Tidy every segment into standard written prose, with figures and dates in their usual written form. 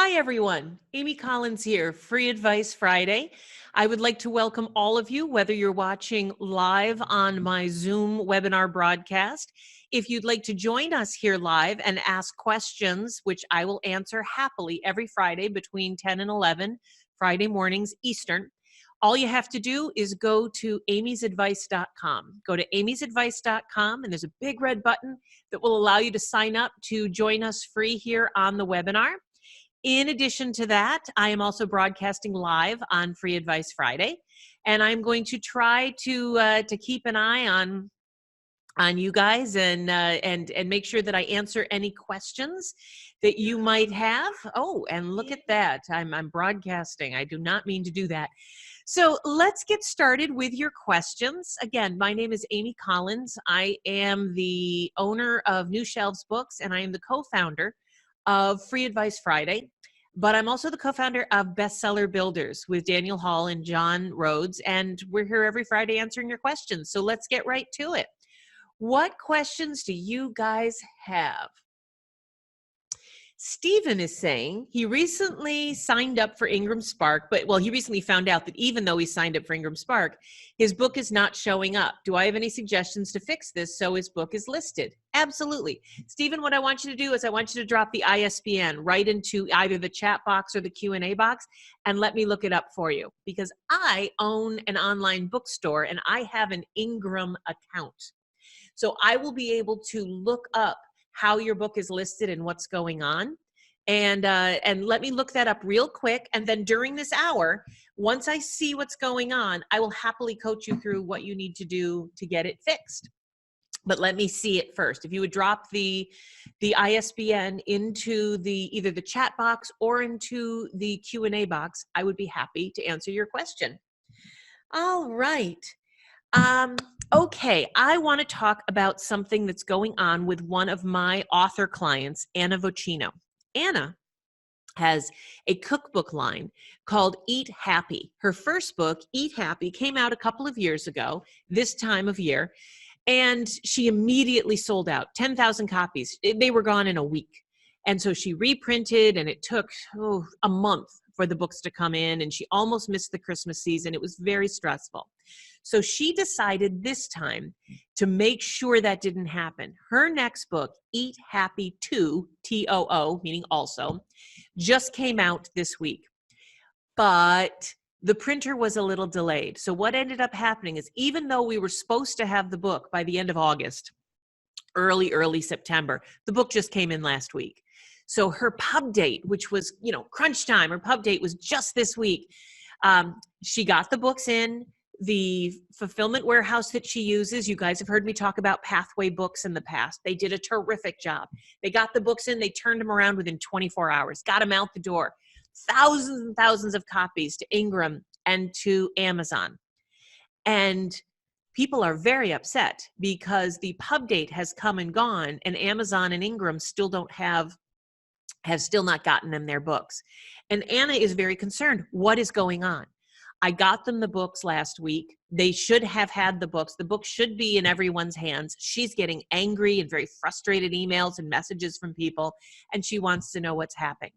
Hi, everyone. Amy Collins here, Free Advice Friday. I would like to welcome all of you, whether you're watching live on my Zoom webinar broadcast. If you'd like to join us here live and ask questions, which I will answer happily every Friday between 10 and 11, Friday mornings Eastern, all you have to do is go to amysadvice.com. Go to amysadvice.com, and there's a big red button that will allow you to sign up to join us free here on the webinar. In addition to that, I am also broadcasting live on Free Advice Friday, and I'm going to try to keep an eye on you guys and make sure that I answer any questions that you might have. Oh, and look at that! I'm broadcasting. I do not mean to do that. So let's get started with your questions. Again, my name is Amy Collins. I am the owner of New Shelves Books, and I am the co-founder of Free Advice Friday, but I'm also the co-founder of Bestseller Builders with Daniel Hall and John Rhodes, and we're here every Friday answering your questions. So let's get right to it. What questions do you guys have? Stephen is saying he recently signed up for Ingram Spark, but he recently found out that even though he signed up for Ingram Spark, his book is not showing up. Do I have any suggestions to fix this so his book is listed? Absolutely. Stephen, what I want you to do is I want you to drop the ISBN right into either the chat box or the Q&A box and let me look it up for you, because I own an online bookstore and I have an Ingram account. So I will be able to look up how your book is listed and what's going on. And let me look that up real quick. And then during this hour, once I see what's going on, I will happily coach you through what you need to do to get it fixed. But let me see it first. If you would drop the ISBN into either the chat box or into the Q&A box, I would be happy to answer your question. All right. Okay, I want to talk about something that's going on with one of my author clients, Anna Vocino. Anna has a cookbook line called Eat Happy. Her first book, Eat Happy, came out a couple of years ago, this time of year, and she immediately sold out, 10,000 copies. They were gone in a week. And so she reprinted, and it took a month for the books to come in, and she almost missed the Christmas season. It was very stressful. So she decided this time to make sure that didn't happen. Her next book, Eat Happy 2, T-O-O, meaning also, just came out this week. But the printer was a little delayed. So what ended up happening is, even though we were supposed to have the book by the end of August, early September, the book just came in last week. So her pub date, which was, crunch time, her pub date was just this week. She got the books in. The fulfillment warehouse that she uses, you guys have heard me talk about Pathway Books in the past. They did a terrific job. They got the books in, they turned them around within 24 hours, got them out the door. Thousands and thousands of copies to Ingram and to Amazon. And people are very upset because the pub date has come and gone, and Amazon and Ingram still have still not gotten them their books. And Anna is very concerned. What is going on? I got them the books last week. They should have had the books. The books should be in everyone's hands. She's getting angry and very frustrated emails and messages from people, and she wants to know what's happening.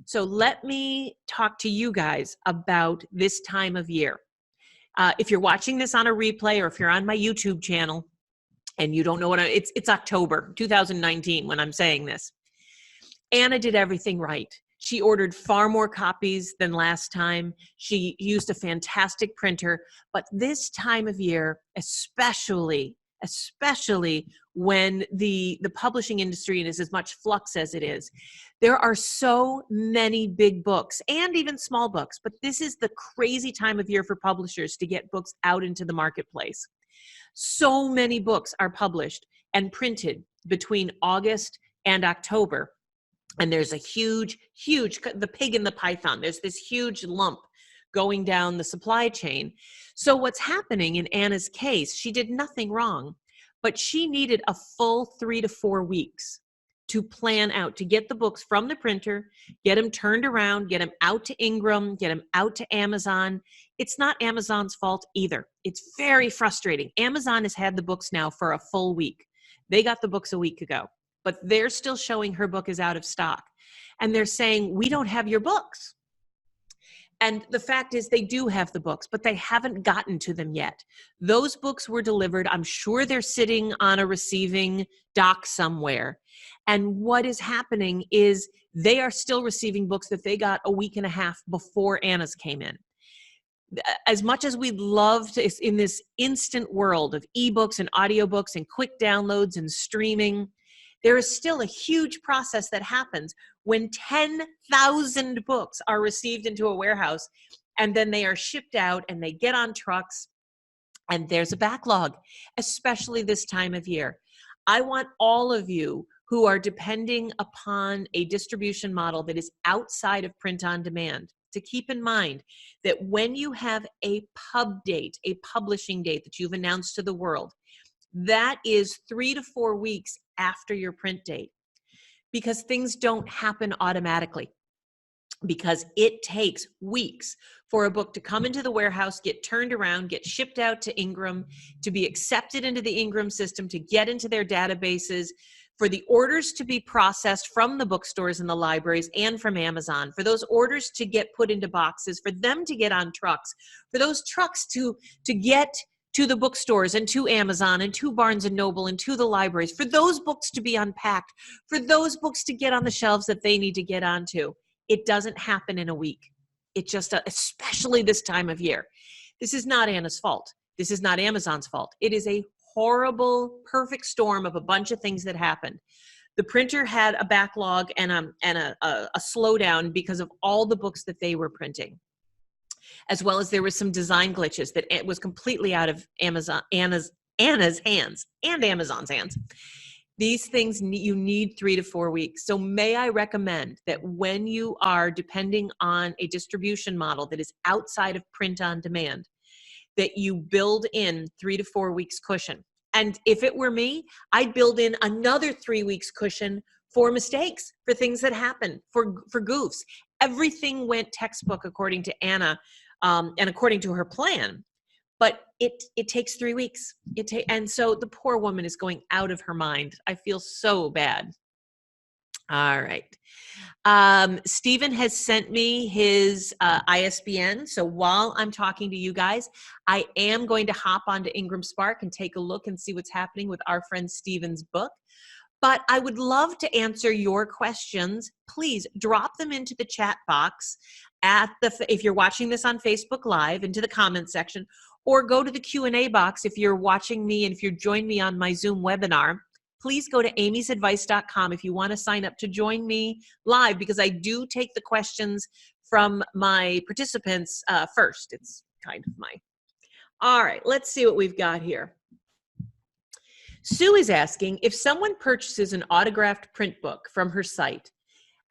So let me talk to you guys about this time of year. If you're watching this on a replay, or if you're on my YouTube channel and you don't know it's October 2019 when I'm saying this. Anna did everything right. She ordered far more copies than last time. She used a fantastic printer, but this time of year, especially when the publishing industry is as much flux as it is, there are so many big books and even small books, but this is the crazy time of year for publishers to get books out into the marketplace. So many books are published and printed between August and October. And there's a huge, the pig in the python, there's this huge lump going down the supply chain. So what's happening in Anna's case, she did nothing wrong, but she needed a full 3 to 4 weeks to plan out, to get the books from the printer, get them turned around, get them out to Ingram, get them out to Amazon. It's not Amazon's fault either. It's very frustrating. Amazon has had the books now for a full week. They got the books a week ago. but they're still showing her book is out of stock. And they're saying, we don't have your books. And the fact is they do have the books, but they haven't gotten to them yet. Those books were delivered. I'm sure they're sitting on a receiving dock somewhere. And what is happening is they are still receiving books that they got a week and a half before Anna's came in. As much as we'd love to, in this instant world of ebooks and audiobooks and quick downloads and streaming, there is still a huge process that happens when 10,000 books are received into a warehouse, and then they are shipped out and they get on trucks, and there's a backlog, especially this time of year. I want all of you who are depending upon a distribution model that is outside of print on demand to keep in mind that when you have a pub date, a publishing date that you've announced to the world, that is 3 to 4 weeks after your print date, because things don't happen automatically, because it takes weeks for a book to come into the warehouse, get turned around, get shipped out to Ingram, to be accepted into the Ingram system, to get into their databases, for the orders to be processed from the bookstores and the libraries and from Amazon, for those orders to get put into boxes, for them to get on trucks, for those trucks to get to the bookstores and to Amazon and to Barnes and Noble and to the libraries, for those books to be unpacked, for those books to get on the shelves that they need to get onto. It doesn't happen in a week. It just, especially this time of year. This is not Anna's fault. This is not Amazon's fault. It is a horrible, perfect storm of a bunch of things that happened. The printer had a backlog and a slowdown because of all the books that they were printing, as well as there was some design glitches that it was completely out of Anna's hands and Amazon's hands. These things, you need 3 to 4 weeks. So may I recommend that when you are depending on a distribution model that is outside of print on demand, that you build in 3 to 4 weeks cushion. And if it were me, I'd build in another 3 weeks cushion for mistakes, for things that happen, for goofs. Everything went textbook according to Anna and according to her plan. But it takes 3 weeks. And so the poor woman is going out of her mind. I feel so bad. All right. Stephen has sent me his ISBN. So while I'm talking to you guys, I am going to hop onto Ingram Spark and take a look and see what's happening with our friend Stephen's book. But I would love to answer your questions. Please drop them into the chat box if you're watching this on Facebook Live, into the comment section, or go to the Q&A box if you're watching me and if you're joining me on my Zoom webinar. Please go to amysadvice.com if you want to sign up to join me live, because I do take the questions from my participants first. It's kind of all right, let's see what we've got here. Sue is asking, if someone purchases an autographed print book from her site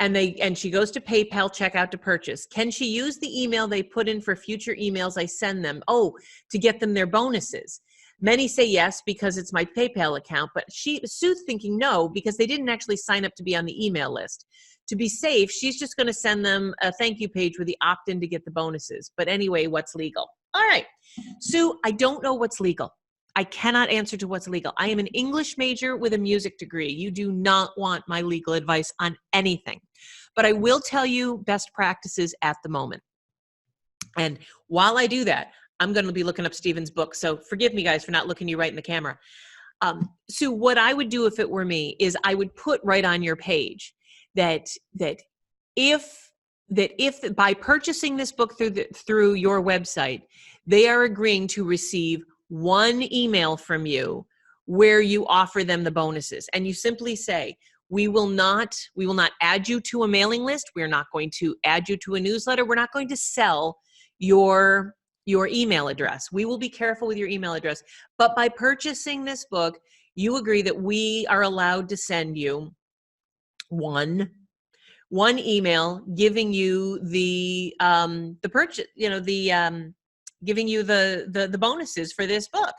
and she goes to PayPal checkout to purchase, can she use the email they put in for future emails I send them, to get them their bonuses? Many say yes because it's my PayPal account, but Sue's thinking no because they didn't actually sign up to be on the email list. To be safe, she's just going to send them a thank you page with the opt-in to get the bonuses. But anyway, what's legal? All right, Sue, I don't know what's legal. I cannot answer to what's legal. I am an English major with a music degree. You do not want my legal advice on anything. But I will tell you best practices at the moment. And while I do that, I'm going to be looking up Stephen's book. So forgive me, guys, for not looking you right in the camera. Sue, what I would do if it were me is I would put right on your page that if by purchasing this book through your website, they are agreeing to receive one email from you where you offer them the bonuses, and you simply say, we will not add you to a mailing list. We're not going to add you to a newsletter. We're not going to sell your email address. We will be careful with your email address. But by purchasing this book, you agree that we are allowed to send you one email giving you the purchase, giving you the bonuses for this book.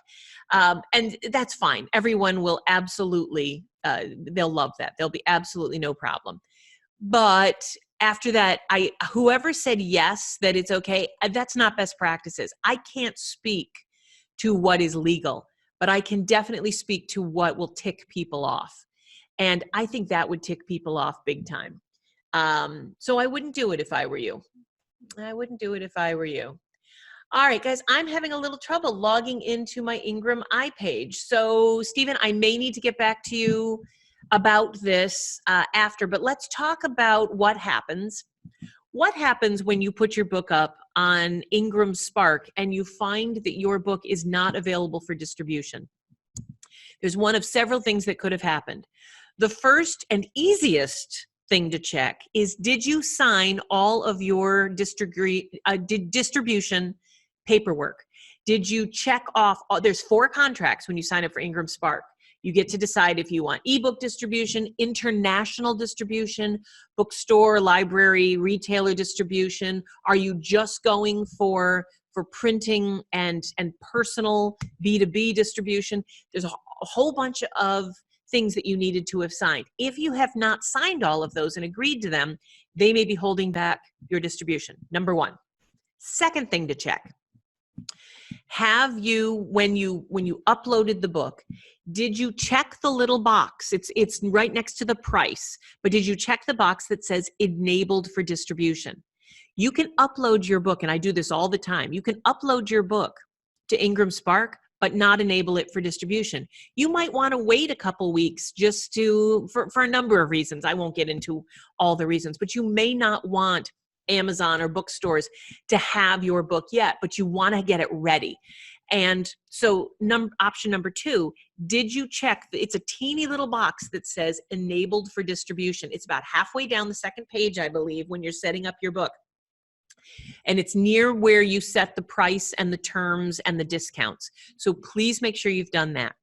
And that's fine. Everyone will absolutely, they'll love that. There'll be absolutely no problem. But after that, whoever said yes, that it's okay, that's not best practices. I can't speak to what is legal, but I can definitely speak to what will tick people off. And I think that would tick people off big time. So I wouldn't do it if I were you. I wouldn't do it if I were you. All right, guys, I'm having a little trouble logging into my Ingram iPage. So, Stephen, I may need to get back to you about this after, but let's talk about what happens. What happens when you put your book up on Ingram Spark and you find that your book is not available for distribution? There's one of several things that could have happened. The first and easiest thing to check is, did you sign all of your distribution paperwork? Did you check off, there's 4 contracts when you sign up for Ingram Spark. You get to decide if you want ebook distribution, international distribution, bookstore, library, retailer distribution. Are you just going for printing and personal B2B distribution? There's a whole bunch of things that you needed to have signed. If you have not signed all of those and agreed to them, they may be holding back your distribution. Number 1. Second thing to check. Have you, when you uploaded the book, did you check the little box? It's right next to the price, but did you check the box that says enabled for distribution? You can upload your book, and I do this all the time. You can upload your book to Ingram Spark, but not enable it for distribution. You might want to wait a couple weeks just for a number of reasons. I won't get into all the reasons, but you may not want Amazon or bookstores to have your book yet, but you want to get it ready. And so option number 2, did you check? It's a teeny little box that says enabled for distribution. It's about halfway down the second page, I believe, when you're setting up your book. And it's near where you set the price and the terms and the discounts. So please make sure you've done that.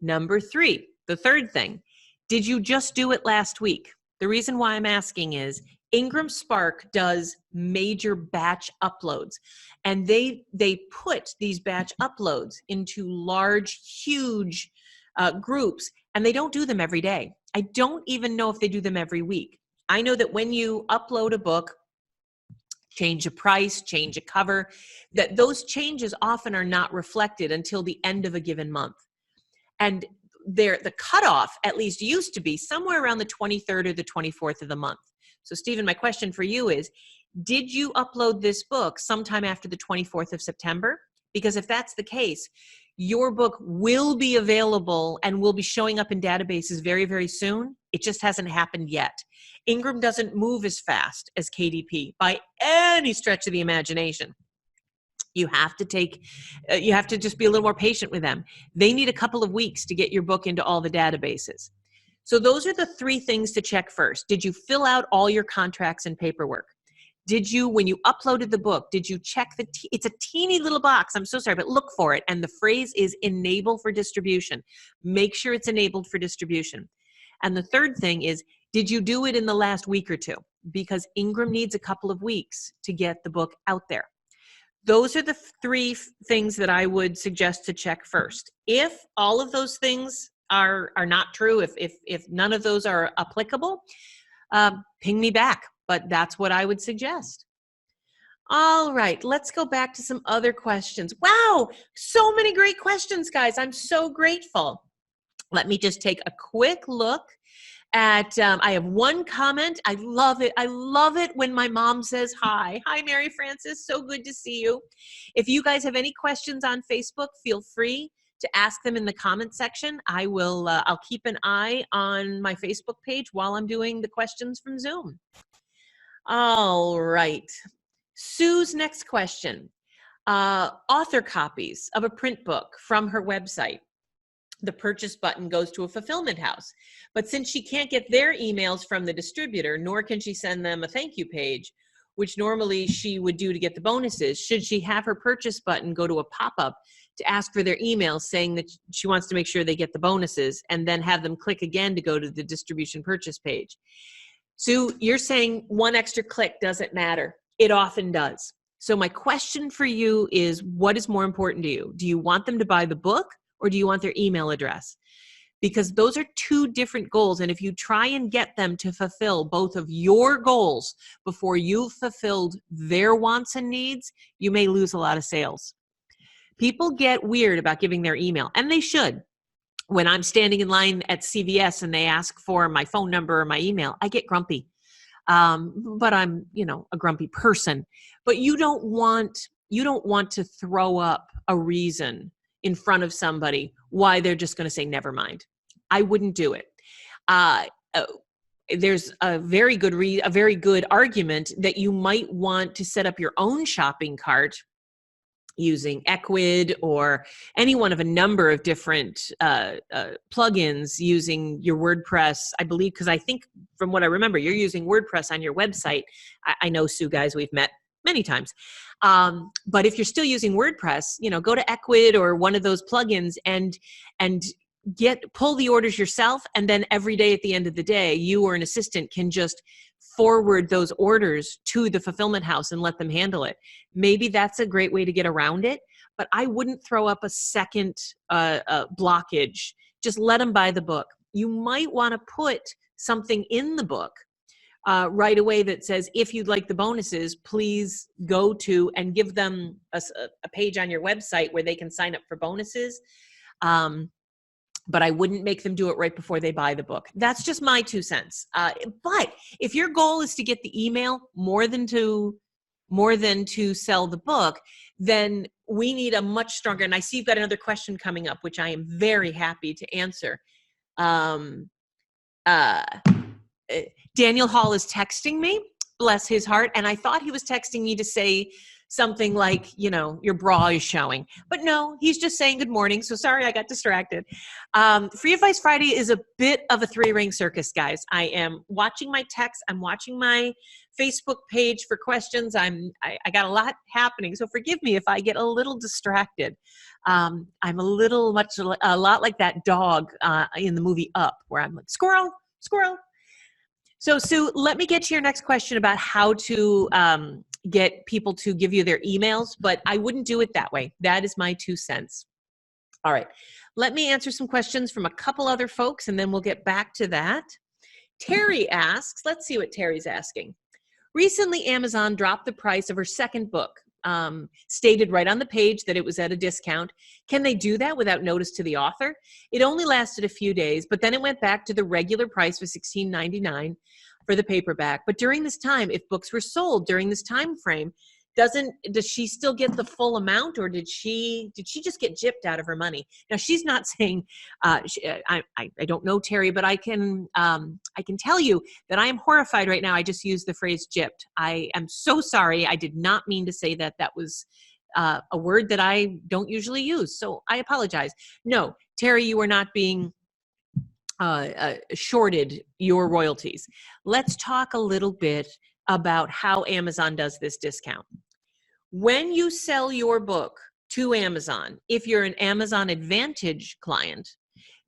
Number 3, the third thing, did you just do it last week? The reason why I'm asking is Ingram Spark does major batch uploads, and they put these batch uploads into large, huge groups, and they don't do them every day. I don't even know if they do them every week. I know that when you upload a book, change a price, change a cover, that those changes often are not reflected until the end of a given month. And the cutoff at least used to be somewhere around the 23rd or the 24th of the month. So Stephen, my question for you is, did you upload this book sometime after the 24th of September? Because if that's the case, your book will be available and will be showing up in databases very, very soon. It just hasn't happened yet. Ingram doesn't move as fast as KDP by any stretch of the imagination. You have to just be a little more patient with them. They need a couple of weeks to get your book into all the databases. So those are the 3 things to check first. Did you fill out all your contracts and paperwork? Did you, when you uploaded the book, did you check it's a teeny little box, I'm so sorry, but look for it. And the phrase is enable for distribution. Make sure it's enabled for distribution. And the third thing is, did you do it in the last week or 2? Because Ingram needs a couple of weeks to get the book out there. Those are the 3 things that I would suggest to check first. If all of those things are not true, if none of those are applicable, ping me back, but that's what I would suggest. All right, let's go back to some other questions. Wow, so many great questions, guys. I'm so grateful. Let me just take a quick look at, I have one comment. I love it. I love it when my mom says hi. Hi, Mary Frances. So good to see you. If you guys have any questions on Facebook, feel free to ask them in the comment section. I will, I'll keep an eye on my Facebook page while I'm doing the questions from Zoom. All right. Sue's next question. Author copies of a print book from her website. The purchase button goes to a fulfillment house. But since she can't get their emails from the distributor, nor can she send them a thank you page, which normally she would do to get the bonuses, should she have her purchase button go to a pop-up to ask for their emails saying that she wants to make sure they get the bonuses, and then have them click again to go to the distribution purchase page? Sue, you're saying one extra click doesn't matter. It often does. So my question for you is, what is more important to you? Do you want them to buy the book, or do you want their email address? Because those are 2 different goals. And if you try and get them to fulfill both of your goals before you've fulfilled their wants and needs, you may lose a lot of sales. People get weird about giving their email, and they should. When I'm standing in line at CVS and they ask for my phone number or my email, I get grumpy. But I'm, a grumpy person. But you don't want to throw up a reason in front of somebody why they're just going to say never mind. I wouldn't do it. There's a very good argument that you might want to set up your own shopping cart using Ecwid or any one of a number of different plugins using your WordPress, I believe, because I think from what I remember, you're using WordPress on your website. I know, Sue, guys, we've met many times. But if you're still using WordPress, go to Ecwid or one of those plugins and pull the orders yourself. And then every day at the end of the day, you or an assistant can just forward those orders to the fulfillment house and let them handle it. Maybe that's a great way to get around it, but I wouldn't throw up a second blockage. Just let them buy the book. You might want to put something in the book right away that says, if you'd like the bonuses, please go to and give them a page on your website where they can sign up for bonuses. But I wouldn't make them do it right before they buy the book. That's just my 2 cents. But if your goal is to get the email more than to sell the book, then we need a much stronger, and I see you've got another question coming up, which I am very happy to answer. Daniel Hall is texting me, bless his heart, and I thought he was texting me to say something like, your bra is showing. But no, he's just saying good morning. So sorry, I got distracted. Free Advice Friday is a bit of a 3-ring circus, guys. I am watching my texts. I'm watching my Facebook page for questions. I got a lot happening. So forgive me if I get a little distracted. I'm a lot like that dog in the movie Up, where I'm like, squirrel, squirrel. So Sue, let me get to your next question about how to get people to give you their emails, but I wouldn't do it that way. That is my 2 cents. All right, let me answer some questions from a couple other folks, and then we'll get back to that. Terry asks, let's see what Terry's asking. Recently, Amazon dropped the price of her second book, stated right on the page that it was at a discount. Can they do that without notice to the author? It only lasted a few days, but then it went back to the regular price for $16.99 for the paperback. But during this time, if books were sold during this time frame, does she still get the full amount, or did she just get gypped out of her money? Now, she's not saying, I don't know, Terry, but I can tell you that I am horrified right now. I just used the phrase gypped. I am so sorry. I did not mean to say that. That was a word that I don't usually use. So I apologize. No, Terry, you are not being shorted your royalties. Let's talk a little bit about how Amazon does this discount. When you sell your book to Amazon, if you're an Amazon Advantage client,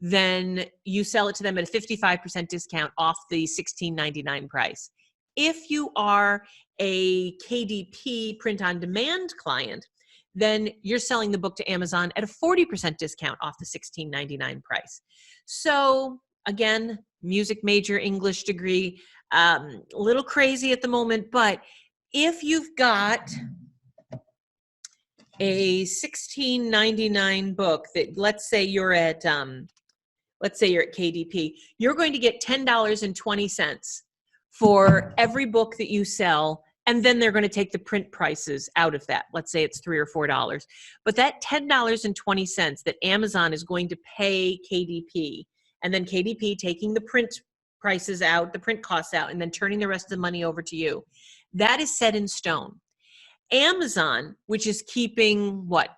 then you sell it to them at a 55% discount off the $16.99 price. If you are a KDP print-on-demand client, then you're selling the book to Amazon at a 40% discount off the $16.99 price. So again, music major, English degree, a little crazy at the moment, but if you've got a $16.99 book that, let's say you're at KDP, you're going to get $10.20 for every book that you sell, and then they're going to take the print prices out of that. Let's say it's $3 or $4. But that $10.20 that Amazon is going to pay KDP, and then KDP taking the print prices out, the print costs out, and then turning the rest of the money over to you, that is set in stone. Amazon, which is keeping what?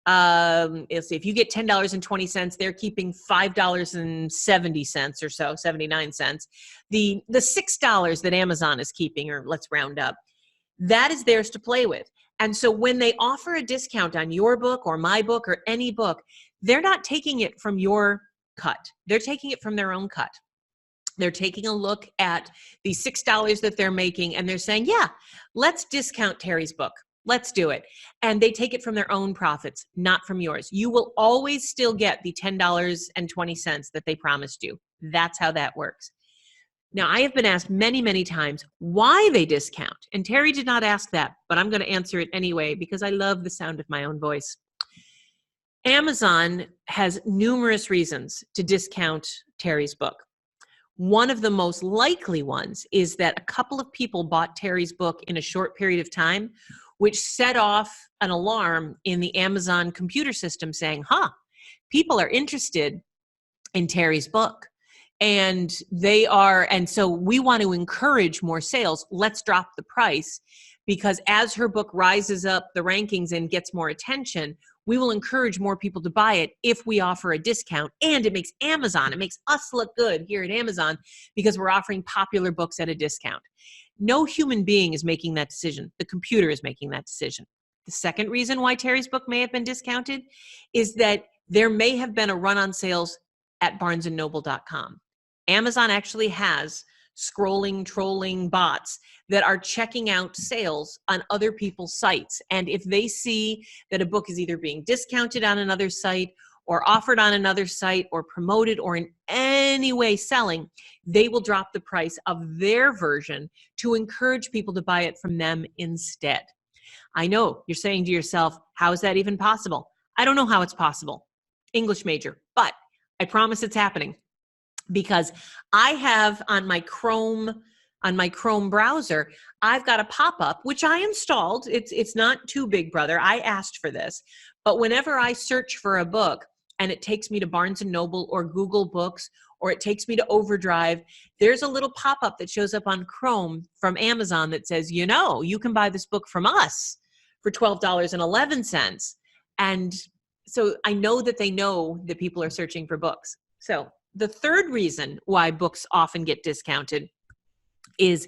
Let's see, if you get $10.20, they're keeping $5.70 or so, 79 cents. The $6 that Amazon is keeping, or let's round up, that is theirs to play with. And so when they offer a discount on your book or my book or any book, they're not taking it from your cut. They're taking it from their own cut. They're taking a look at the $6 that they're making, and they're saying, yeah, let's discount Terry's book. Let's do it. And they take it from their own profits, not from yours. You will always still get the $10.20 that they promised you. That's how that works. Now, I have been asked many, many times why they discount. And Terry did not ask that, but I'm going to answer it anyway because I love the sound of my own voice. Amazon has numerous reasons to discount Terry's book. One of the most likely ones is that a couple of people bought Terry's book in a short period of time, which set off an alarm in the Amazon computer system saying, people are interested in Terry's book. And so we want to encourage more sales. Let's drop the price, because as her book rises up the rankings and gets more attention, we will encourage more people to buy it if we offer a discount. And it makes us look good here at Amazon because we're offering popular books at a discount. No human being is making that decision. The computer is making that decision. The second reason why Terry's book may have been discounted is that there may have been a run on sales at barnesandnoble.com. Amazon actually has scrolling, trolling bots that are checking out sales on other people's sites. And if they see that a book is either being discounted on another site or offered on another site or promoted or in any way selling, they will drop the price of their version to encourage people to buy it from them instead. I know you're saying to yourself, how is that even possible? I don't know how it's possible. English major, but I promise it's happening. Because I have on my Chrome browser, I've got a pop-up, which I installed. It's not too big, brother. I asked for this. But whenever I search for a book and it takes me to Barnes & Noble or Google Books, or it takes me to Overdrive, there's a little pop-up that shows up on Chrome from Amazon that says, you can buy this book from us for $12.11. And so I know that they know that people are searching for books. So the third reason why books often get discounted is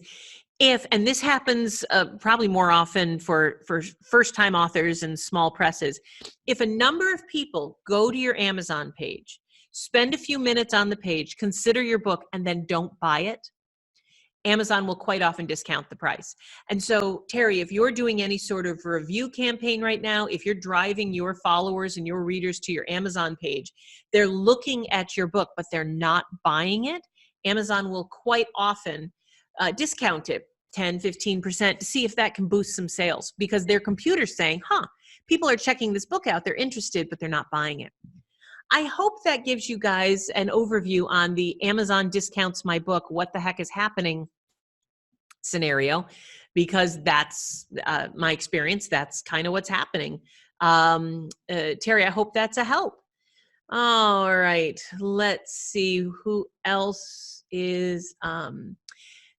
and this happens probably more often for first-time authors and small presses, if a number of people go to your Amazon page, spend a few minutes on the page, consider your book, and then don't buy it, Amazon will quite often discount the price. And so, Terry, if you're doing any sort of review campaign right now, if you're driving your followers and your readers to your Amazon page, they're looking at your book, but they're not buying it, Amazon will quite often discount it 10, 15% to see if that can boost some sales, because their computer's saying, people are checking this book out, they're interested, but they're not buying it. I hope that gives you guys an overview on the Amazon discounts my book, what the heck is happening scenario, because that's my experience. That's kind of what's happening. Terry, I hope that's a help. All right, let's see who else is.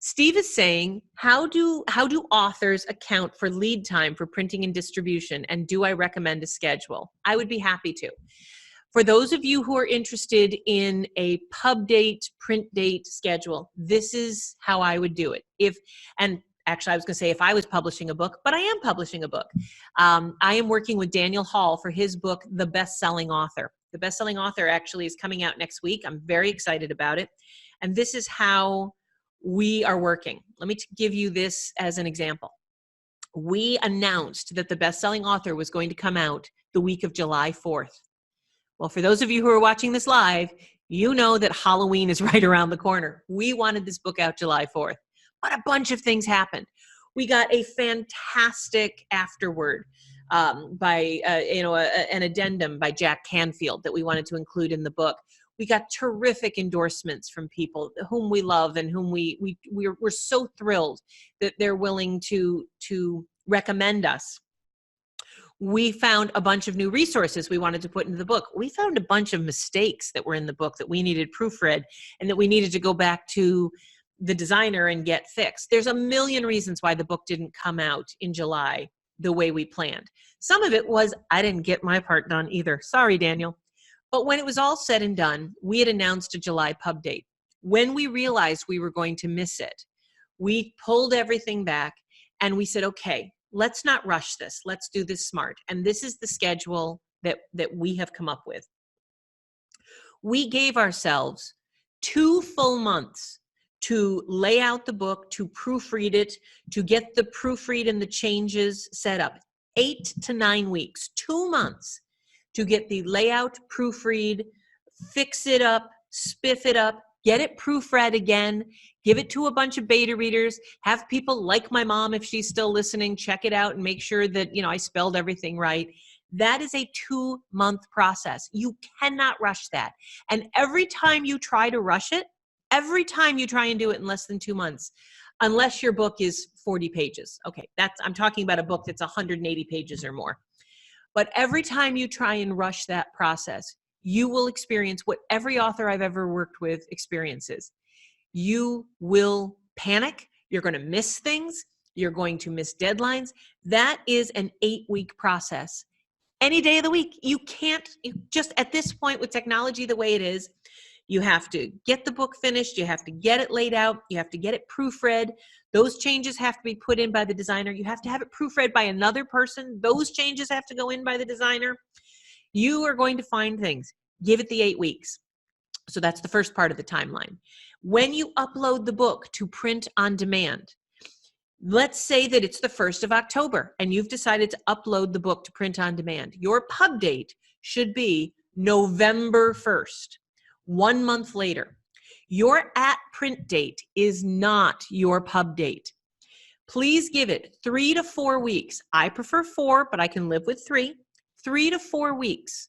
Steve is saying, how do authors account for lead time for printing and distribution, and do I recommend a schedule? I would be happy to. For those of you who are interested in a pub date, print date schedule, this is how I would do it. And actually I was going to say if I was publishing a book, but I am publishing a book. I am working with Daniel Hall for his book, The Best-Selling Author. The Best-Selling Author actually is coming out next week. I'm very excited about it. And this is how we are working. Let me give you this as an example. We announced that The Best-Selling Author was going to come out the week of July 4th. Well, for those of you who are watching this live, you know that Halloween is right around the corner. We wanted this book out July 4th, but a bunch of things happened. We got a fantastic afterword by an addendum by Jack Canfield that we wanted to include in the book. We got terrific endorsements from people whom we love and whom we're so thrilled that they're willing to recommend us. We found a bunch of new resources we wanted to put into the book. We found a bunch of mistakes that were in the book that we needed proofread and that we needed to go back to the designer and get fixed. There's a million reasons why the book didn't come out in July the way we planned. Some of it was I didn't get my part done either. Sorry, Daniel. But when it was all said and done, we had announced a July pub date. When we realized we were going to miss it, we pulled everything back and we said, okay, let's not rush this. Let's do this smart. And this is the schedule that we have come up with. We gave ourselves 2 full months to lay out the book, to proofread it, to get the proofread and the changes set up. 8 to 9 weeks, 2 months to get the layout, proofread, fix it up, spiff it up, get it proofread again, give it to a bunch of beta readers, have people like my mom, if she's still listening, check it out and make sure that, I spelled everything right. That is a 2-month process. You cannot rush that. And every time you try to rush it, every time you try and do it in less than 2 months, unless your book is 40 pages. Okay, I'm talking about a book that's 180 pages or more. But every time you try and rush that process, you will experience what every author I've ever worked with experiences. You will panic. You're going to miss things. You're going to miss deadlines. That is an 8-week process. Any day of the week, you just at this point with technology the way it is, you have to get the book finished. You have to get it laid out. You have to get it proofread. Those changes have to be put in by the designer. You have to have it proofread by another person. Those changes have to go in by the designer. You are going to find things. Give it the 8 weeks. So that's the first part of the timeline. When you upload the book to print on demand, let's say that it's the 1st of October and you've decided to upload the book to print on demand. Your pub date should be November 1st, 1 month later. Your at print date is not your pub date. Please give it 3 to 4 weeks. I prefer 4, but I can live with 3. 3 to 4 weeks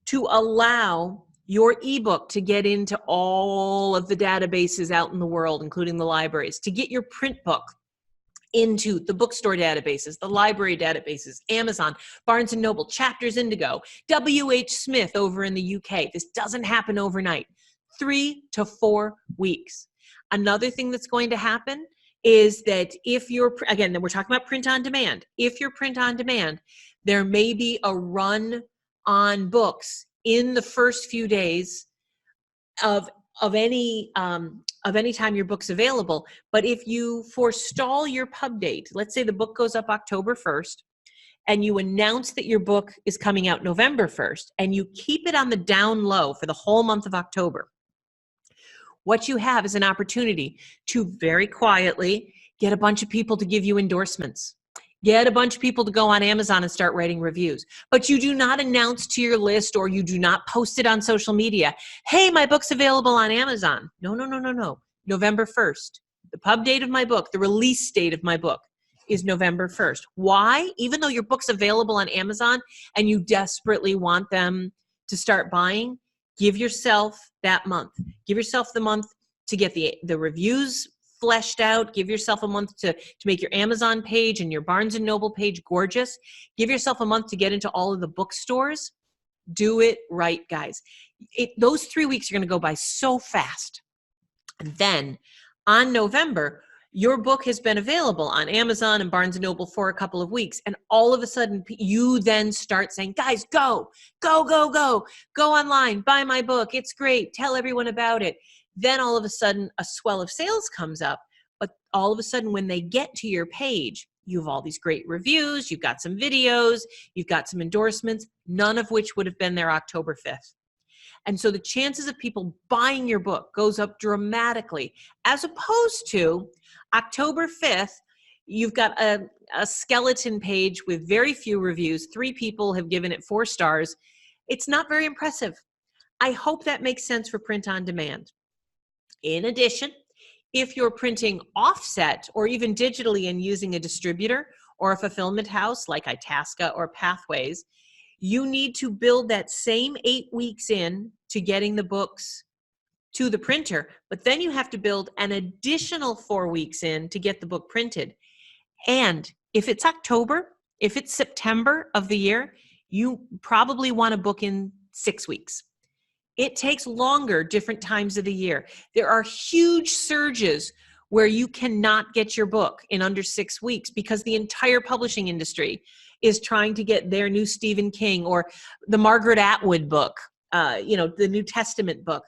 to allow your ebook to get into all of the databases out in the world, including the libraries, to get your print book into the bookstore databases, the library databases, Amazon, Barnes & Noble, Chapters Indigo, W.H. Smith over in the UK. This doesn't happen overnight. 3 to 4 weeks. Another thing that's going to happen is that if you're, again, we're talking about print on demand. If you're print on demand, there may be a run on books in the first few days of any time your book's available. But if you forestall your pub date, let's say the book goes up October 1st, and you announce that your book is coming out November 1st, and you keep it on the down low for the whole month of October, what you have is an opportunity to very quietly get a bunch of people to give you endorsements. Get a bunch of people to go on Amazon and start writing reviews. But you do not announce to your list, or you do not post it on social media, hey, my book's available on Amazon. No. November 1st. The pub date of my book, the release date of my book is November 1st. Why? Even though your book's available on Amazon and you desperately want them to start buying, give yourself that month. Give yourself the month to get the reviews fleshed out. Give yourself a month to make your Amazon page and your Barnes & Noble page gorgeous. Give yourself a month to get into all of the bookstores. Do it right, guys. Those 3 weeks are going to go by so fast. And then on November, your book has been available on Amazon and Barnes & Noble for a couple of weeks. And all of a sudden, you then start saying, guys, go online, buy my book. It's great. Tell everyone about it. Then all of a sudden, a swell of sales comes up. But all of a sudden, when they get to your page, you have all these great reviews. You've got some videos. You've got some endorsements, none of which would have been there October 5th. And so the chances of people buying your book goes up dramatically, as opposed to October 5th, you've got a skeleton page with very few reviews. 3 people have given it 4 stars. It's not very impressive. I hope that makes sense for print on demand. In addition, if you're printing offset or even digitally and using a distributor or a fulfillment house like Itasca or Pathways, you need to build that same 8 weeks in to getting the books to the printer, but then you have to build an additional 4 weeks in to get the book printed. And if it's October, if it's September of the year, you probably want to book in 6 weeks. It takes longer different times of the year. There are huge surges where you cannot get your book in under 6 weeks because the entire publishing industry is trying to get their new Stephen King or the Margaret Atwood book, the New Testament book.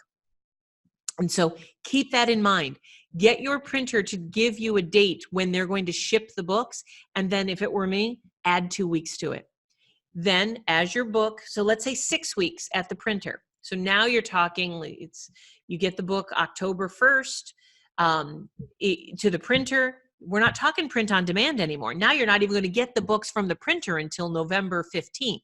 And so keep that in mind. Get your printer to give you a date when they're going to ship the books. And then if it were me, add 2 weeks to it. Then as your book, so let's say 6 weeks at the printer. So now you're talking, you get the book October 1st to the printer. We're not talking print on demand anymore. Now you're not even going to get the books from the printer until November 15th.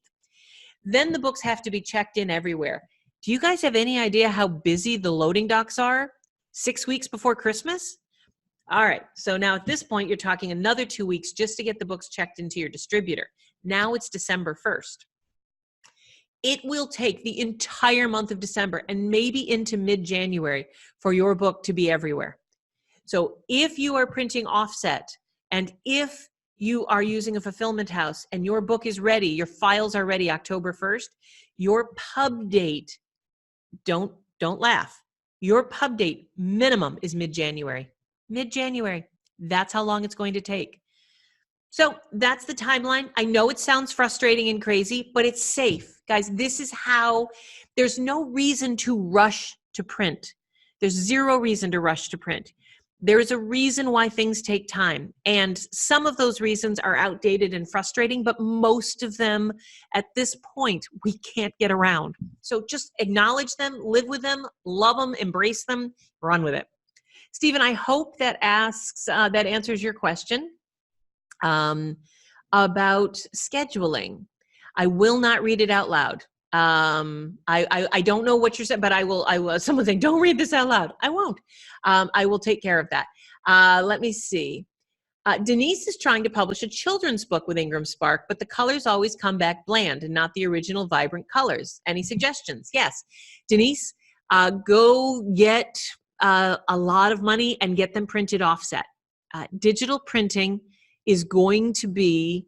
Then the books have to be checked in everywhere. Do you guys have any idea how busy the loading docks are 6 weeks before Christmas? All right, so now at this point, you're talking another 2 weeks just to get the books checked into your distributor. Now it's December 1st. It will take the entire month of December and maybe into mid-January for your book to be everywhere. So if you are printing offset, and if you are using a fulfillment house and your book is ready, your files are ready October 1st, your pub date, don't laugh. Your pub date minimum is mid-January. Mid-January. That's how long it's going to take. So that's the timeline. I know it sounds frustrating and crazy, but it's safe. Guys, this is how, there's no reason to rush to print. There's zero reason to rush to print. There is a reason why things take time. And some of those reasons are outdated and frustrating, but most of them at this point, we can't get around. So just acknowledge them, live with them, love them, embrace them, run with it. Stephen, I hope that answers your question about scheduling. I will not read it out loud. I don't know what you're saying, but I will, someone saying, don't read this out loud. I won't. I will take care of that. Let me see. Denise is trying to publish a children's book with Ingram Spark, but the colors always come back bland and not the original vibrant colors. Any suggestions? Yes. Denise, go get a lot of money and get them printed offset. Digital printing is going to be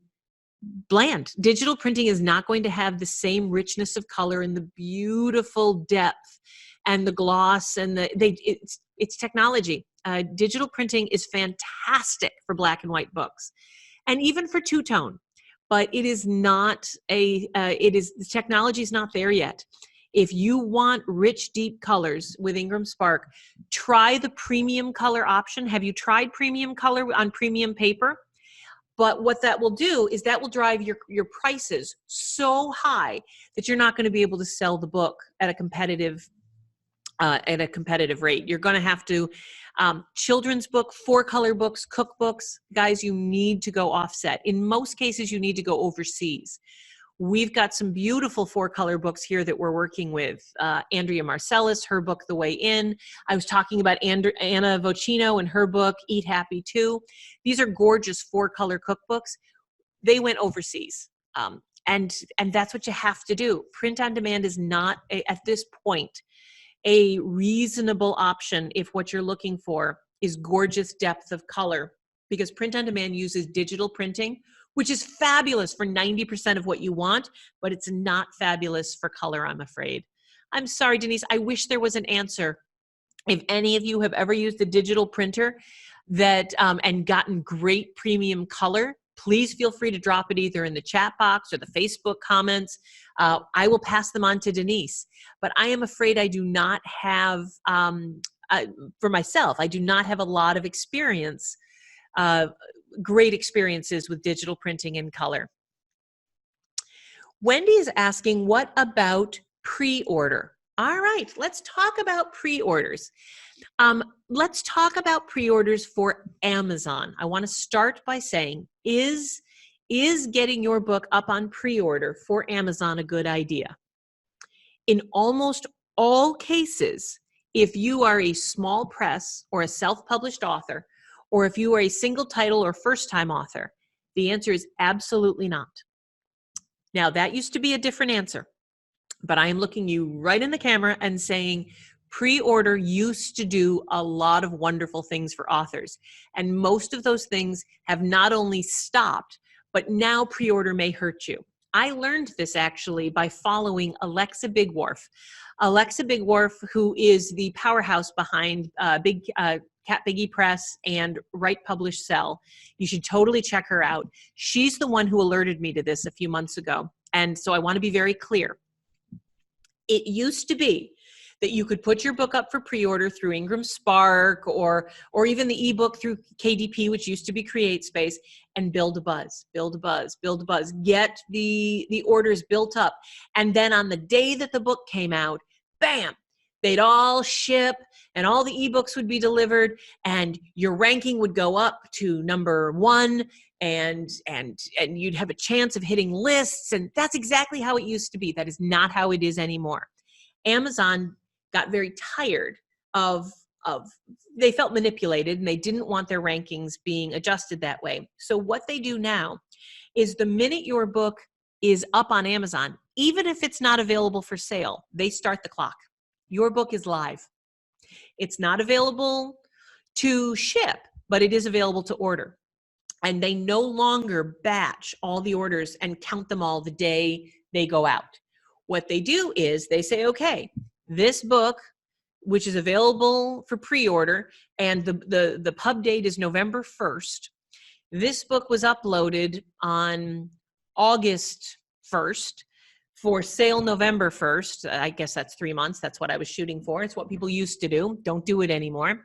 bland. Digital printing is not going to have the same richness of color and the beautiful depth and the gloss and it's technology. Digital printing is fantastic for black and white books and even for two-tone, but it is not the technology is not there yet. If you want rich, deep colors with Ingram Spark, try the premium color option. Have you tried premium color on premium paper? But what that will do is that will drive your prices so high that you're not going to be able to sell the book at a competitive rate. You're going to have to, children's book, 4-color books, cookbooks, guys, you need to go offset. In most cases, you need to go overseas. We've got some beautiful 4-color books here that we're working with. Andrea Marcellus, her book, The Way In. I was talking about Anna Vocino and her book, Eat Happy Too. These are gorgeous 4-color cookbooks. They went overseas. And that's what you have to do. Print on demand is not, at this point, a reasonable option if what you're looking for is gorgeous depth of color, because print on demand uses digital printing, which is fabulous for 90% of what you want, but it's not fabulous for color, I'm afraid. I'm sorry, Denise, I wish there was an answer. If any of you have ever used a digital printer that and gotten great premium color, please feel free to drop it either in the chat box or the Facebook comments. I will pass them on to Denise, but I am afraid I do not have, for myself, I do not have a lot of experience, great experiences with digital printing in color. Wendy is asking, what about pre-order? All right, let's talk about pre-orders. Let's talk about pre-orders for Amazon. I want to start by saying, is getting your book up on pre-order for Amazon a good idea? In almost all cases, if you are a small press or a self-published author, or if you are a single title or first-time author, the answer is absolutely not. Now, that used to be a different answer, but I am looking you right in the camera and saying pre-order used to do a lot of wonderful things for authors. And most of those things have not only stopped, but now pre-order may hurt you. I learned this actually by following Alexa Bigwarf. Alexa Bigwarf, who is the powerhouse behind Cat Biggie Press and Write Publish Sell. You should totally check her out. She's the one who alerted me to this a few months ago. And so I want to be very clear. It used to be that you could put your book up for pre-order through Ingram Spark or even the ebook through KDP, which used to be CreateSpace, and build a buzz, build a buzz, build a buzz, get the orders built up. And then on the day that the book came out, bam, they'd all ship and all the ebooks would be delivered and your ranking would go up to number 1 and you'd have a chance of hitting lists. And that's exactly how it used to be. That is not how it is anymore. Amazon got very tired of they felt manipulated and they didn't want their rankings being adjusted that way. So what they do now is the minute your book is up on Amazon, even if it's not available for sale, they start the clock. Your book is live. It's not available to ship, but it is available to order. And they no longer batch all the orders and count them all the day they go out. What they do is they say, okay, this book, which is available for pre-order, and the pub date is November 1st. This book was uploaded on August 1st for sale November 1st. I guess that's 3 months. That's what I was shooting for. It's what people used to do. Don't do it anymore.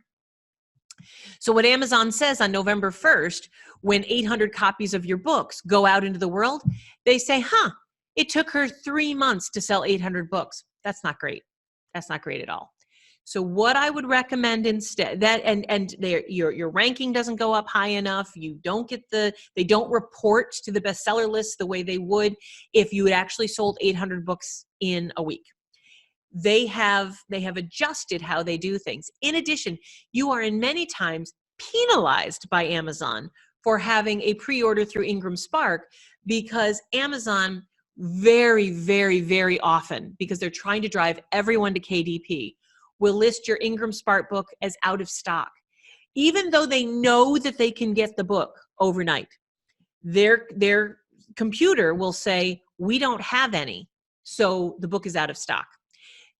So what Amazon says on November 1st, when 800 copies of your books go out into the world, they say, it took her 3 months to sell 800 books. That's not great. That's not great at all. So what I would recommend instead, that and your ranking doesn't go up high enough. You don't get they don't report to the bestseller list the way they would if you had actually sold 800 books in a week. They have adjusted how they do things. In addition, you are in many times penalized by Amazon for having a pre-order through Ingram Spark, because Amazon very, very, very often, because they're trying to drive everyone to KDP, will list your Ingram Spark book as out of stock. Even though they know that they can get the book overnight, their computer will say, we don't have any, so the book is out of stock.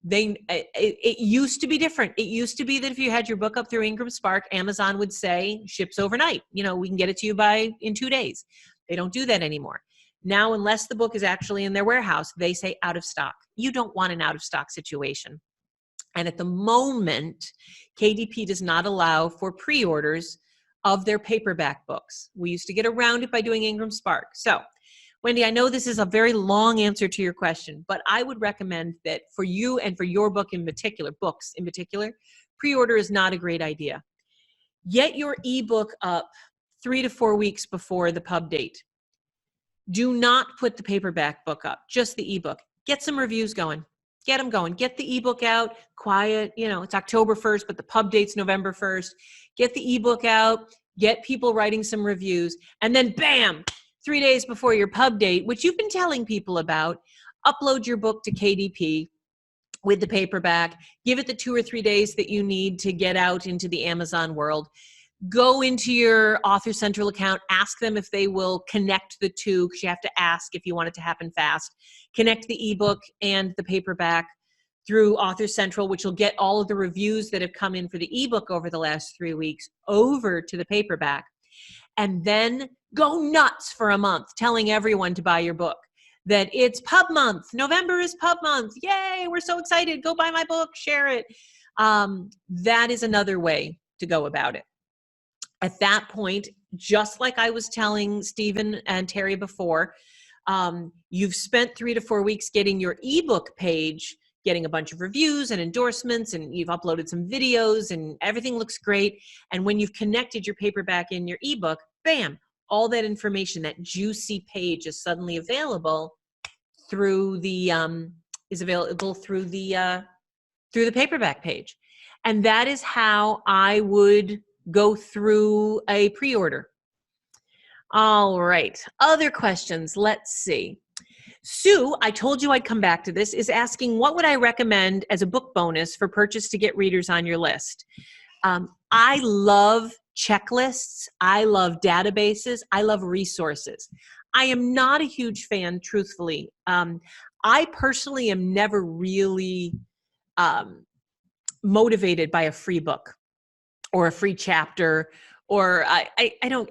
It used to be different. It used to be that if you had your book up through Ingram Spark, Amazon would say ships overnight. We can get it to you in 2 days. They don't do that anymore. Now, unless the book is actually in their warehouse, they say out of stock. You don't want an out of stock situation. And at the moment, KDP does not allow for pre-orders of their paperback books. We used to get around it by doing Ingram Spark. So, Wendy, I know this is a very long answer to your question, but I would recommend that for you and for your book in particular, books in particular, pre-order is not a great idea. Get your ebook up 3 to 4 weeks before the pub date. Do not put the paperback book up, just the ebook. Get some reviews going. Get them going. Get the ebook out, quiet. It's October 1st, but the pub date's November 1st. Get the ebook out, get people writing some reviews, and then bam, 3 days before your pub date, which you've been telling people about, upload your book to KDP with the paperback. Give it the 2 or 3 days that you need to get out into the Amazon world. Go into your Author Central account, ask them if they will connect the two, because you have to ask if you want it to happen fast. Connect the ebook and the paperback through Author Central, which will get all of the reviews that have come in for the ebook over the last 3 weeks over to the paperback. And then go nuts for a month telling everyone to buy your book, that it's pub month. November is pub month. Yay, we're so excited. Go buy my book, share it. That is another way to go about it. At that point, just like I was telling Stephen and Terry before, you've spent 3 to 4 weeks getting your ebook page, getting a bunch of reviews and endorsements, and you've uploaded some videos and everything looks great. And when you've connected your paperback in your ebook, bam, all that information, that juicy page is suddenly available through the through the paperback page. And that is how I would go through a pre-order. All right, other questions. Let's see. Sue, I told you I'd come back to this, is asking, what would I recommend as a book bonus for purchase to get readers on your list? I love checklists. I love databases. I love resources. I am not a huge fan, truthfully. I personally am never really motivated by a free book or a free chapter, or I don't,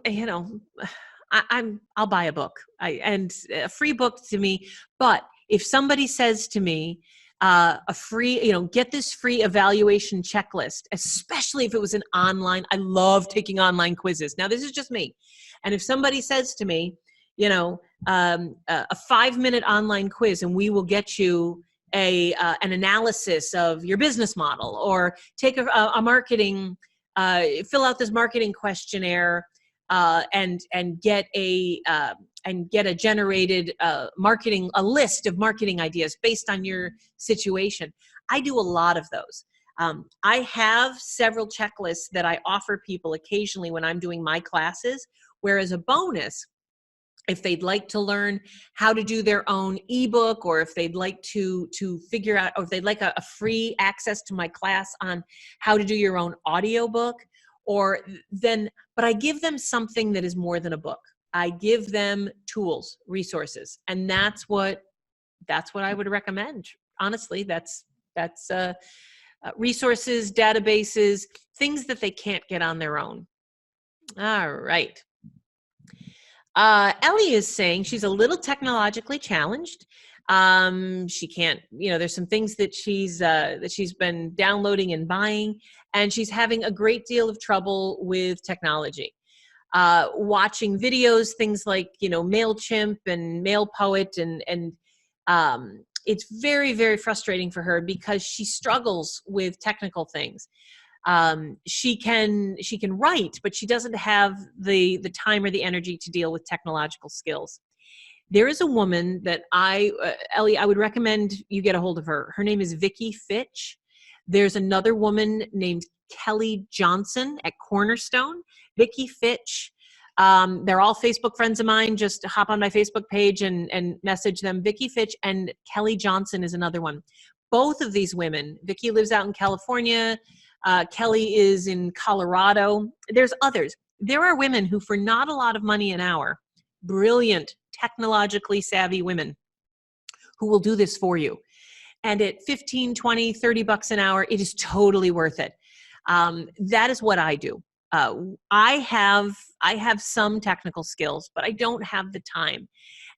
I'll buy a book, and a free book to me. But if somebody says to me, a free, get this free evaluation checklist, especially if it was an online, I love taking online quizzes. Now, this is just me. And if somebody says to me, a 5-minute online quiz, and we will get you an analysis of your business model, or take a marketing, fill out this marketing questionnaire, and get a generated a list of marketing ideas based on your situation. I do a lot of those. I have several checklists that I offer people occasionally when I'm doing my classes, where as a bonus, if they'd like to learn how to do their own ebook, or if they'd like to figure out, or if they'd like a free access to my class on how to do your own audiobook, or then, but I give them something that is more than a book. I give them tools, resources, and that's what I would recommend. Honestly, that's resources, databases, things that they can't get on their own. All right. Ellie is saying she's a little technologically challenged. She can't, there's some things that she's been downloading and buying, and she's having a great deal of trouble with technology. Watching videos, things like, MailChimp and MailPoet, and it's very, very frustrating for her because she struggles with technical things. She can write, but she doesn't have the time or the energy to deal with technological skills. There is a woman that Ellie, I would recommend you get a hold of her. Her name is Vicki Fitch. There's another woman named Kelly Johnson at Cornerstone. Vicki Fitch. They're all Facebook friends of mine. Just hop on my Facebook page and message them. Vicki Fitch and Kelly Johnson is another one. Both of these women, Vicki lives out in California. Kelly is in Colorado. There's others. There are women who, for not a lot of money an hour, brilliant, technologically savvy women who will do this for you. And at 15, 20, 30 bucks an hour, it is totally worth it. That is what I do. I have some technical skills, but I don't have the time.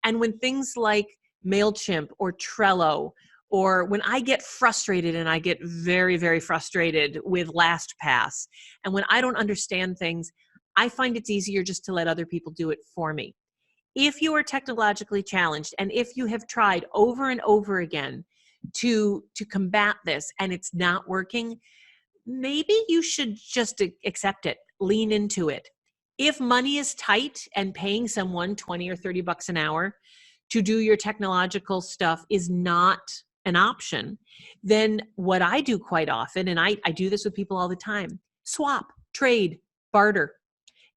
And when things like MailChimp or Trello, or when I get frustrated, and I get very, very frustrated with LastPass, and when I don't understand things, I find it's easier just to let other people do it for me. If you are technologically challenged, and if you have tried over and over again to combat this and it's not working, maybe you should just accept it, lean into it. If money is tight and paying someone 20 or 30 bucks an hour to do your technological stuff is not an option, then what I do quite often, and I do this with people all the time, swap, trade, barter.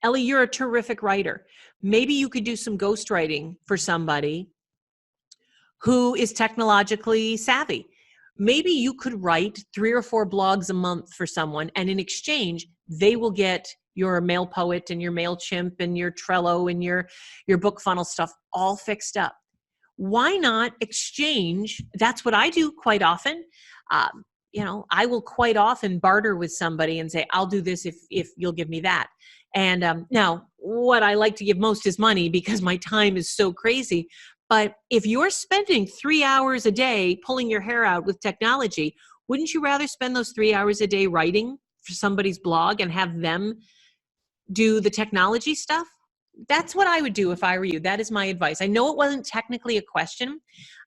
Ellie, you're a terrific writer. Maybe you could do some ghostwriting for somebody who is technologically savvy. Maybe you could write 3 or 4 blogs a month for someone, and in exchange, they will get your MailPoet and your MailChimp and your Trello and your BookFunnel stuff all fixed up. Why not exchange? That's what I do quite often. I will quite often barter with somebody and say, I'll do this if you'll give me that. And now what I like to give most is money because my time is so crazy. But if you're spending 3 hours a day pulling your hair out with technology, wouldn't you rather spend those 3 hours a day writing for somebody's blog and have them do the technology stuff? That's what I would do if I were you. That is my advice. I know it wasn't technically a question.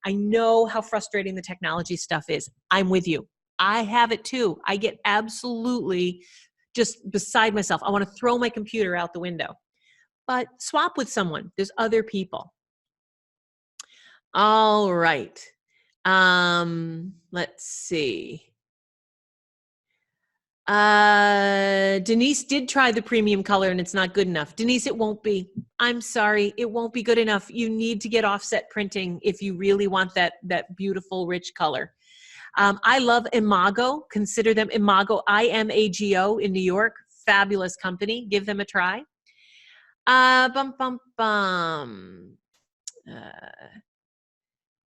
I know how frustrating the technology stuff is. I'm with you. I have it too. I get absolutely just beside myself. I want to throw my computer out the window. But swap with someone. There's other people. All right. Let's see. Denise did try the premium color and it's not good enough. Denise, it won't be. I'm sorry. It won't be good enough. You need to get offset printing if you really want that beautiful, rich color. I love Imago. Consider them Imago, IMAGO in New York. Fabulous company. Give them a try.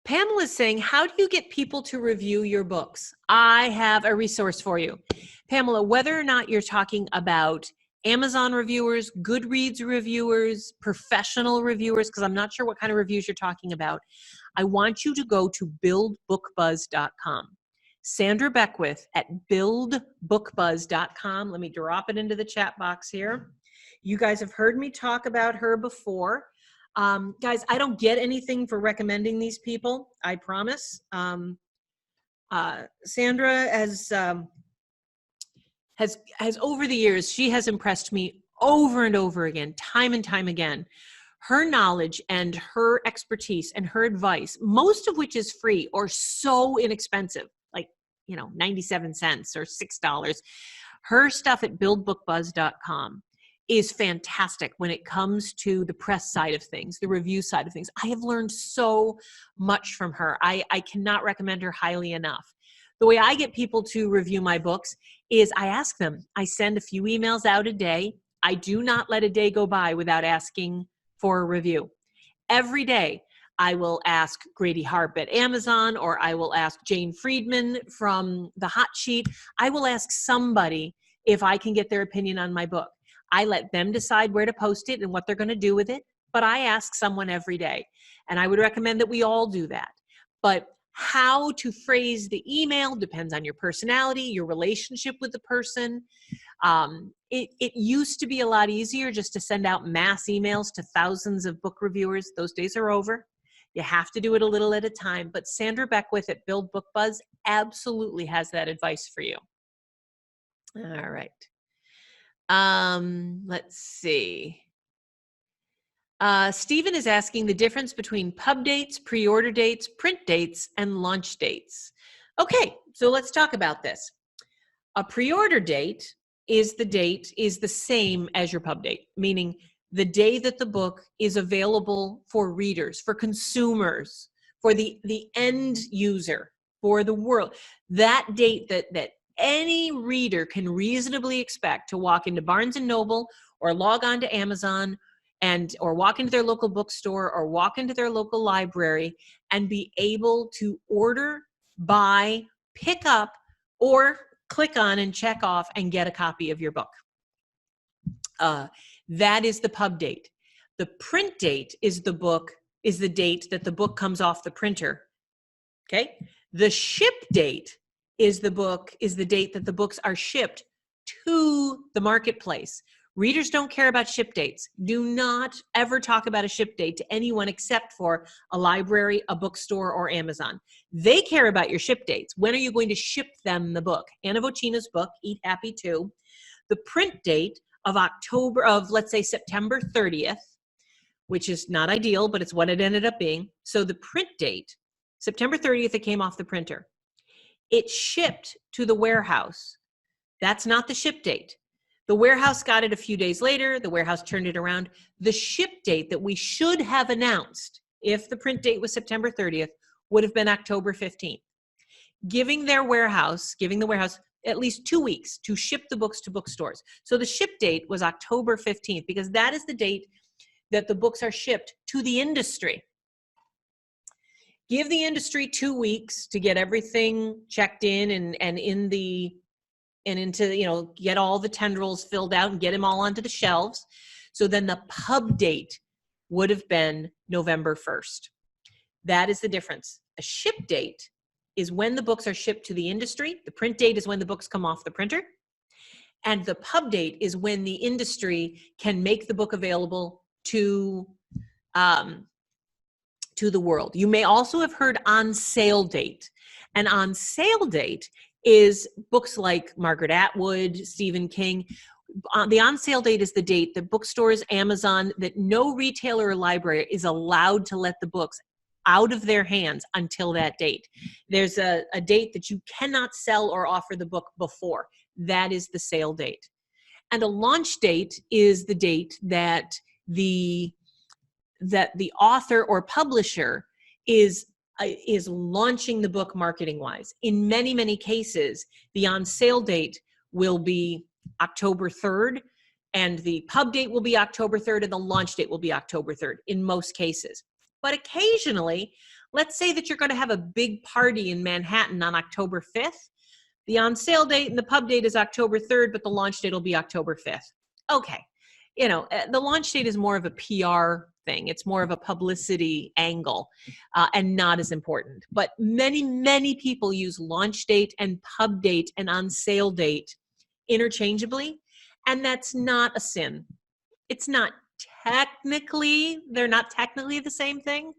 Pamela's saying, how do you get people to review your books? I have a resource for you. Pamela, whether or not you're talking about Amazon reviewers, Goodreads reviewers, professional reviewers, because I'm not sure what kind of reviews you're talking about, I want you to go to buildbookbuzz.com. Sandra Beckwith at buildbookbuzz.com. Let me drop it into the chat box here. You guys have heard me talk about her before. Guys, I don't get anything for recommending these people, I promise. Sandra has over the years, she has impressed me over and over again, time and time again. Her knowledge and her expertise and her advice, most of which is free or so inexpensive, like, 97 cents or $6. Her stuff at buildbookbuzz.com is fantastic when it comes to the press side of things, the review side of things. I have learned so much from her. I cannot recommend her highly enough. The way I get people to review my books is I ask them. I send a few emails out a day. I do not let a day go by without asking for a review. Every day, I will ask Grady Harp at Amazon, or I will ask Jane Friedman from The Hot Sheet. I will ask somebody if I can get their opinion on my book. I let them decide where to post it and what they're going to do with it, but I ask someone every day. And I would recommend that we all do that. But how to phrase the email depends on your personality, your relationship with the person. It used to be a lot easier just to send out mass emails to thousands of book reviewers. Those days are over. You have to do it a little at a time. But Sandra Beckwith at Build Book Buzz absolutely has that advice for you. All right. Let's see. Stephen is asking the difference between pub dates, pre-order dates, print dates, and launch dates. Okay, so let's talk about this. A pre-order date is the same as your pub date, meaning the day that the book is available for readers, for consumers, for the end user, for the world. That date that any reader can reasonably expect to walk into Barnes & Noble or log on to Amazon or walk into their local bookstore or walk into their local library and be able to order, buy, pick up, or click on and check off and get a copy of your book. That is the pub date. The print date is the date that the book comes off the printer. Okay? The ship date is the date that the books are shipped to the marketplace. Readers don't care about ship dates. Do not ever talk about a ship date to anyone except for a library, a bookstore, or Amazon. They care about your ship dates. When are you going to ship them the book? Anna Vocina's book, Eat Happy 2. The print date of let's say September 30th, which is not ideal, but it's what it ended up being. So the print date, September 30th, it came off the printer. It shipped to the warehouse. That's not the ship date. The warehouse got it a few days later. The warehouse turned it around. The ship date that we should have announced, if the print date was September 30th, would have been October 15th. Giving the warehouse at least 2 weeks to ship the books to bookstores. So the ship date was October 15th because that is the date that the books are shipped to the industry. Give the industry 2 weeks to get everything checked in and into, get all the tendrils filled out and get them all onto the shelves. So then the pub date would have been November 1st. That is the difference. A ship date is when the books are shipped to the industry. The print date is when the books come off the printer. And the pub date is when the industry can make the book available to the world. You may also have heard on sale date. And on sale date is books like Margaret Atwood, Stephen King. The on sale date is the date that bookstores, Amazon, that no retailer or library is allowed to let the books out of their hands until that date. There's a date that you cannot sell or offer the book before. That is the sale date. And a launch date is the date that the author or publisher is launching the book marketing wise. In many, many cases, the on sale date will be October 3rd, and the pub date will be October 3rd, and the launch date will be October 3rd in most cases. But occasionally, let's say that you're going to have a big party in Manhattan on October 5th. The on sale date and the pub date is October 3rd, but the launch date will be October 5th. Okay. The launch date is more of a PR thing. It's more of a publicity angle and not as important. But many, many people use launch date and pub date and on sale date interchangeably. And that's not a sin. It's not they're not technically the same thing,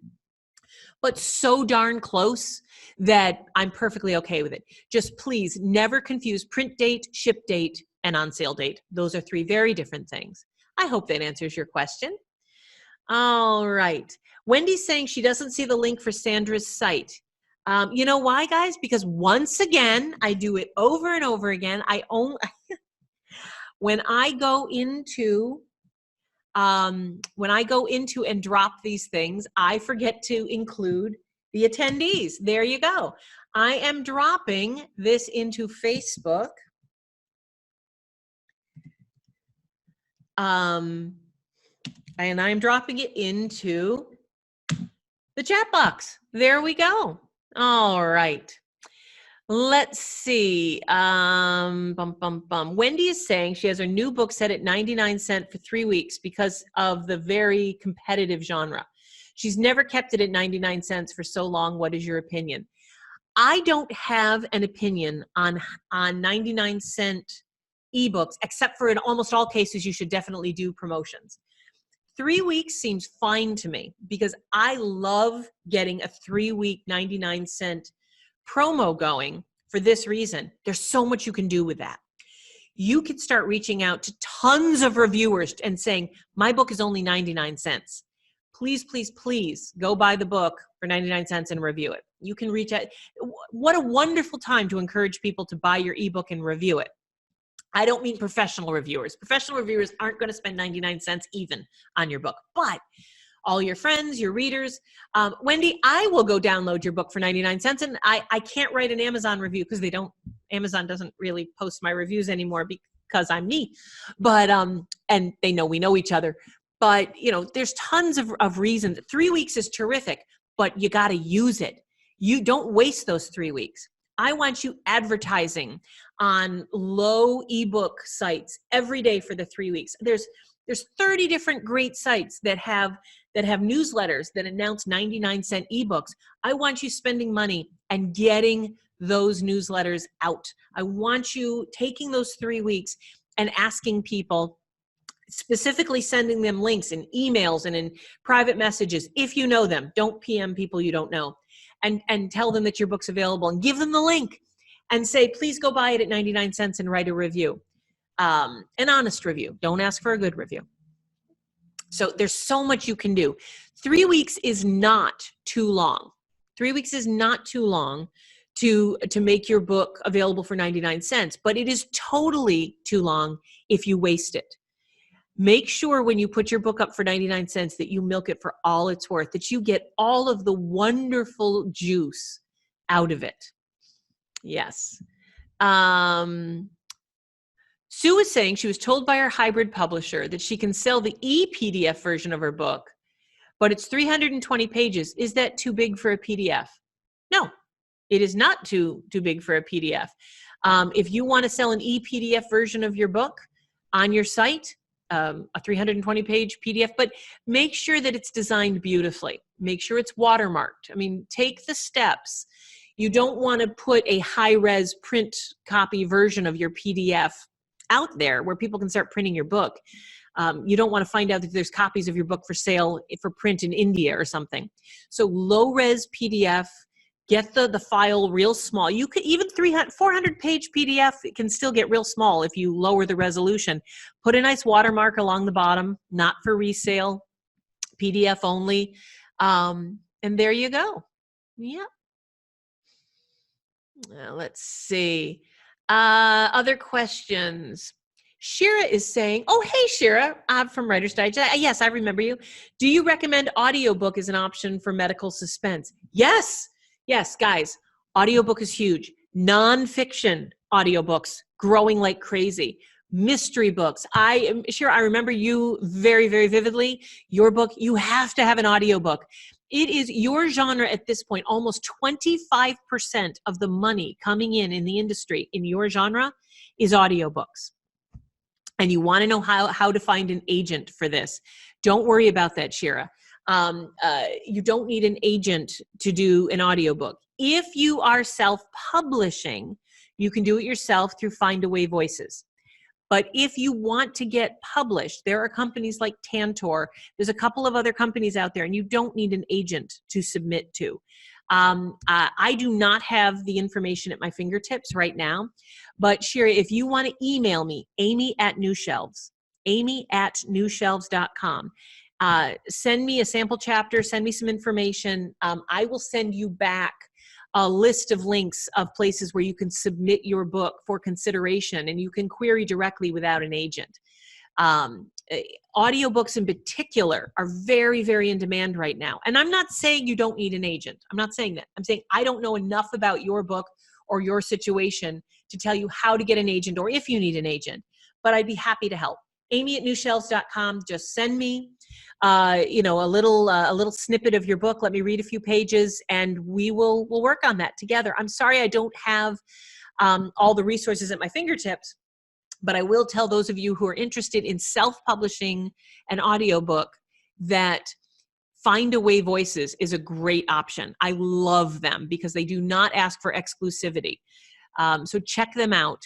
but so darn close that I'm perfectly okay with it. Just please never confuse print date, ship date, and on sale date. Those are 3 very different things. I hope that answers your question. All right. Wendy's saying she doesn't see the link for Sandra's site. You know why, guys? Because once again, I do it over and over again. When I go into and drop these things, I forget to include the attendees. There you go. I am dropping this into Facebook. And I'm dropping it into the chat box. There we go. All right. Let's see. Wendy is saying she has her new book set at 99 cents for 3 weeks because of the very competitive genre. She's never kept it at 99 cents for so long. What is your opinion? I don't have an opinion on 99-cent ebooks, except for in almost all cases, you should definitely do promotions. 3 weeks seems fine to me because I love getting a 3-week 99-cent promo going for this reason. There's so much you can do with that. You could start reaching out to tons of reviewers and saying, my book is only 99 cents. Please, please, please go buy the book for 99 cents and review it. You can reach out. What a wonderful time to encourage people to buy your ebook and review it. I don't mean professional reviewers. Professional reviewers aren't going to spend 99 cents even on your book, but all your friends, your readers. Wendy, I will go download your book for 99 cents, and I can't write an Amazon review because Amazon doesn't really post my reviews anymore because I'm me. But, and they know we know each other. But, there's tons of reasons. 3 weeks is terrific, but you got to use it. You don't waste those 3 weeks. I want you advertising on low ebook sites every day for the 3 weeks. There's 30 different great sites that have newsletters that announce 99-cent ebooks. I want you spending money and getting those newsletters out. I want you taking those 3 weeks and asking people, specifically sending them links in emails and in private messages. If you know them, don't PM people you don't know, and tell them that your book's available and give them the link and say, please go buy it at 99 cents and write a review. An honest review. Don't ask for a good review. So there's so much you can do. 3 weeks is not too long. 3 weeks is not too long to make your book available for 99 cents, but it is totally too long if you waste it. Make sure when you put your book up for 99 cents that you milk it for all it's worth, that you get all of the wonderful juice out of it. Yes. Sue is saying she was told by her hybrid publisher that she can sell the e-PDF version of her book, but it's 320 pages. Is that too big for a PDF? No, it is not too big for a PDF. If you want to sell an e-PDF version of your book on your site, a 320-page PDF, but make sure that it's designed beautifully. Make sure it's watermarked. I mean, take the steps. You don't want to put a high-res print copy version of your PDF out there where people can start printing your book. You don't want to find out that there's copies of your book for sale for print in India or something. So low-res PDF, get the file real small. You could even 400-page PDF, it can still get real small if you lower the resolution. Put a nice watermark along the bottom, not for resale, PDF only. And there you go. Yeah. Let's see. Other questions. Shira is saying, oh, hey, Shira, I'm from Writer's Digest. Yes, I remember you. Do you recommend audiobook as an option for medical suspense? Yes. Yes, guys, audiobook is huge. Nonfiction audiobooks growing like crazy. Mystery books. Shira, I remember you very, very vividly. Your book, you have to have an audiobook. It is your genre at this point. Almost 25% of the money coming in the industry in your genre is audiobooks. And you want to know how to find an agent for this. Don't worry about that, Shira. You don't need an agent to do an audiobook. If you are self-publishing, you can do it yourself through Findaway Voices. But if you want to get published, there are companies like Tantor. There's a couple of other companies out there, and you don't need an agent to submit to. I do not have the information at my fingertips right now, but Shira, if you want to email me, amy@newshelves, amy@newshelves.com. Send me a sample chapter, send me some information. I will send you back a list of links of places where you can submit your book for consideration, and you can query directly without an agent. Audiobooks in particular are very, very in demand right now. And I'm not saying you don't need an agent. I'm not saying that. I'm saying I don't know enough about your book or your situation to tell you how to get an agent or if you need an agent, but I'd be happy to help. Amy@newshelves.com. Just send me, a little snippet of your book. Let me read a few pages, and we'll work on that together. I'm sorry I don't have all the resources at my fingertips, but I will tell those of you who are interested in self-publishing an audiobook that Find Away Voices is a great option. I love them because they do not ask for exclusivity. So check them out.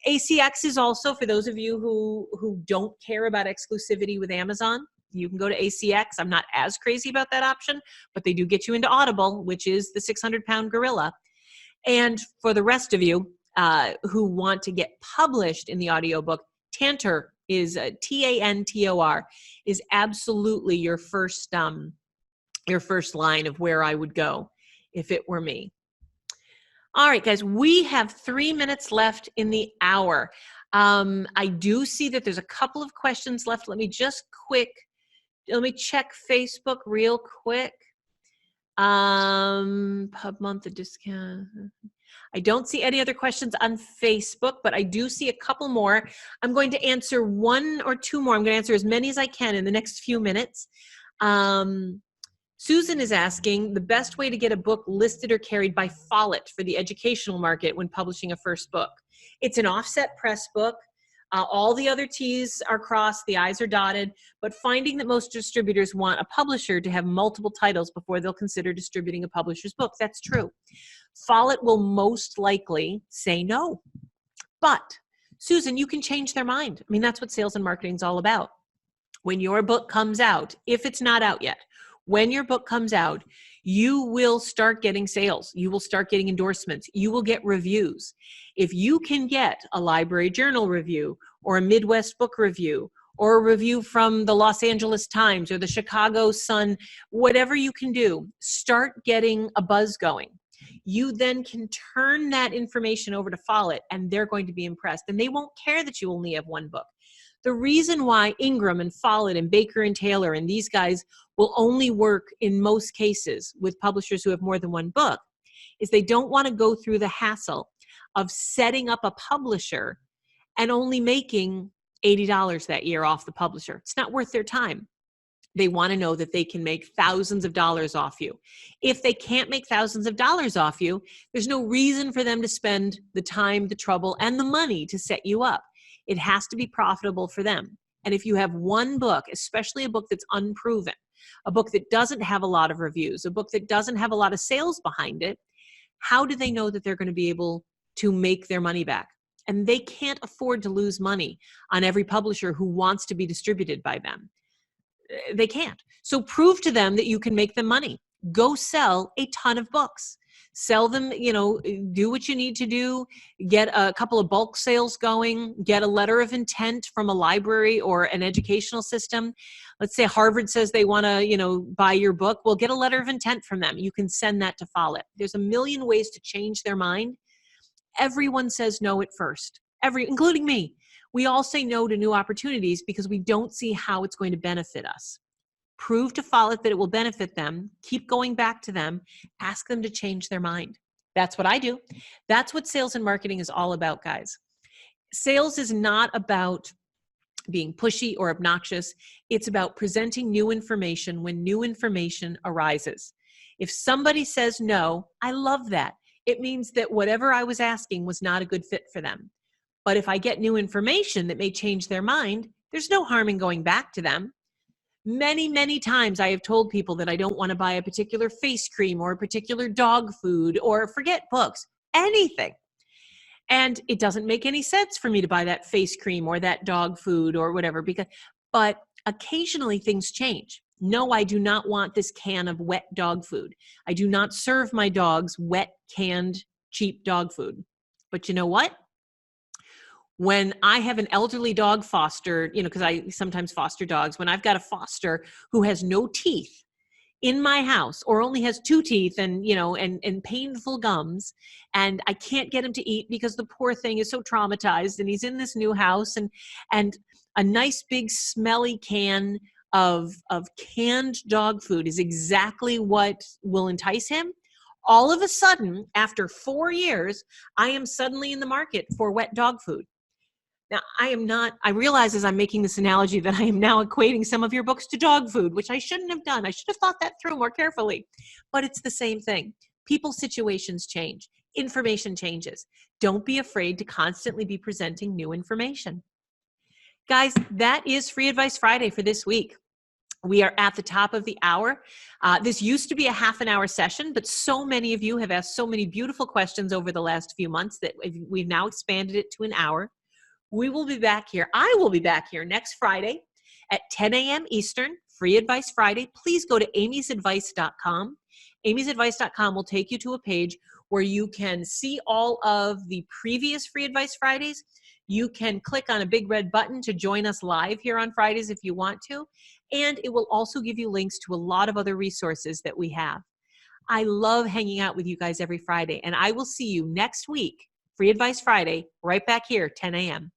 ACX is also, for those of you who don't care about exclusivity with Amazon, you can go to ACX. I'm not as crazy about that option, but they do get you into Audible, which is the 600-pound gorilla. And for the rest of you who want to get published in the audiobook, Tantor is Tantor is absolutely your first line of where I would go if it were me. All right, guys, we have 3 minutes left in the hour. I do see that there's a couple of questions left. Let me check Facebook real quick. Pub month, a discount. I don't see any other questions on Facebook, but I do see a couple more. I'm going to answer one or two more. I'm going to answer as many as I can in the next few minutes. Susan is asking the best way to get a book listed or carried by Follett for the educational market when publishing a first book. It's an offset press book. All the other T's are crossed, the I's are dotted, but finding that most distributors want a publisher to have multiple titles before they'll consider distributing a publisher's book. That's true. Follett will most likely say no. But Susan, you can change their mind. I mean, that's what sales and marketing is all about. When your book comes out, if it's not out yet, when your book comes out, you will start getting sales. You will start getting endorsements. You will get reviews. If you can get a Library Journal review or a Midwest Book Review or a review from the Los Angeles Times or the Chicago Sun, whatever you can do, start getting a buzz going. You then can turn that information over to Follett, and they're going to be impressed. And they won't care that you only have one book. The reason why Ingram and Follett and Baker and Taylor and these guys will only work in most cases with publishers who have more than one book is they don't want to go through the hassle of setting up a publisher and only making $80 that year off the publisher. It's not worth their time. They want to know that they can make thousands of dollars off you. If they can't make thousands of dollars off you, there's no reason for them to spend the time, the trouble, and the money to set you up. It has to be profitable for them. And if you have one book, especially a book that's unproven, a book that doesn't have a lot of reviews, a book that doesn't have a lot of sales behind it, how do they know that they're going to be able to make their money back? And they can't afford to lose money on every publisher who wants to be distributed by them. They can't. So prove to them that you can make them money. Go sell a ton of books. Sell them, do what you need to do, get a couple of bulk sales going, get a letter of intent from a library or an educational system. Let's say Harvard says they want to, buy your book. Well, get a letter of intent from them. You can send that to Follett. There's a million ways to change their mind. Everyone says no at first, including me. We all say no to new opportunities because we don't see how it's going to benefit us. Prove to Follett that it will benefit them. Keep going back to them. Ask them to change their mind. That's what I do. That's what sales and marketing is all about, guys. Sales is not about being pushy or obnoxious. It's about presenting new information when new information arises. If somebody says no, I love that. It means that whatever I was asking was not a good fit for them. But if I get new information that may change their mind, there's no harm in going back to them. Many, many times I have told people that I don't want to buy a particular face cream or a particular dog food or forget books, anything. And it doesn't make any sense for me to buy that face cream or that dog food or whatever, but occasionally things change. No, I do not want this can of wet dog food. I do not serve my dogs wet, canned, cheap dog food. But you know what? When I have an elderly dog foster, because I sometimes foster dogs, when I've got a foster who has no teeth, in my house, or only has 2 teeth and, and painful gums, and I can't get him to eat because the poor thing is so traumatized, and he's in this new house, and a nice big smelly can of canned dog food is exactly what will entice him. All of a sudden, after 4 years, I am suddenly in the market for wet dog food. Now, I realize as I'm making this analogy that I am now equating some of your books to dog food, which I shouldn't have done. I should have thought that through more carefully. But it's the same thing. People's situations change. Information changes. Don't be afraid to constantly be presenting new information. Guys, that is Free Advice Friday for this week. We are at the top of the hour. This used to be a half an hour session, but so many of you have asked so many beautiful questions over the last few months that we've now expanded it to an hour. We will be back here. I will be back here next Friday at 10 a.m. Eastern, Free Advice Friday. Please go to amysadvice.com. amysadvice.com will take you to a page where you can see all of the previous Free Advice Fridays. You can click on a big red button to join us live here on Fridays if you want to. And it will also give you links to a lot of other resources that we have. I love hanging out with you guys every Friday, and I will see you next week, Free Advice Friday, right back here, 10 a.m.